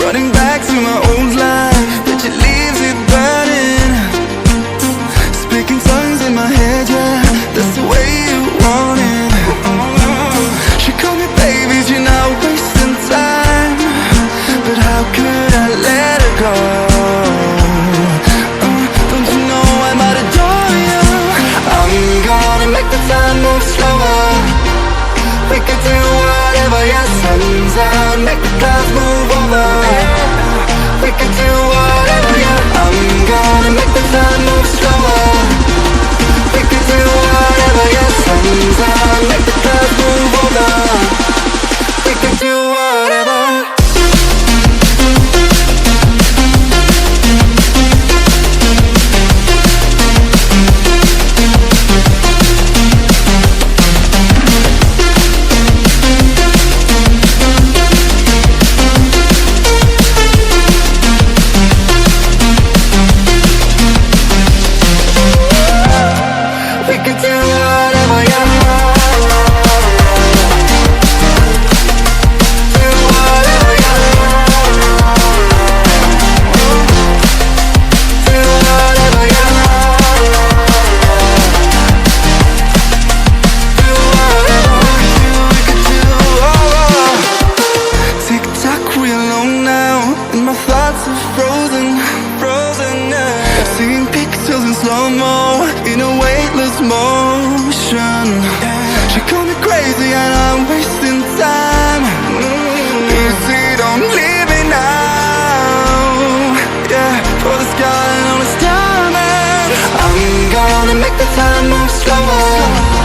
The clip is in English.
Running back to my old life, but it leaves it burning. Speaking tongues in my head, yeah, that's the way you want it. She called me babies, you're not wasting time, but how could I let her go? Don't you know I might adore you? I'm gonna make the time move slower. We could do whatever, yeah, sun's out, make the clouds move over. We could do whatever, yeah. I'm gonna make the time move slower. We could do whatever, yeah. Sun's out, make the clouds move over. We could do whatever. In a weightless motion. She called me crazy and I'm wasting time. Easy, don't leave me now. Yeah, for the sky and all its diamonds. I'm gonna make the time move slower.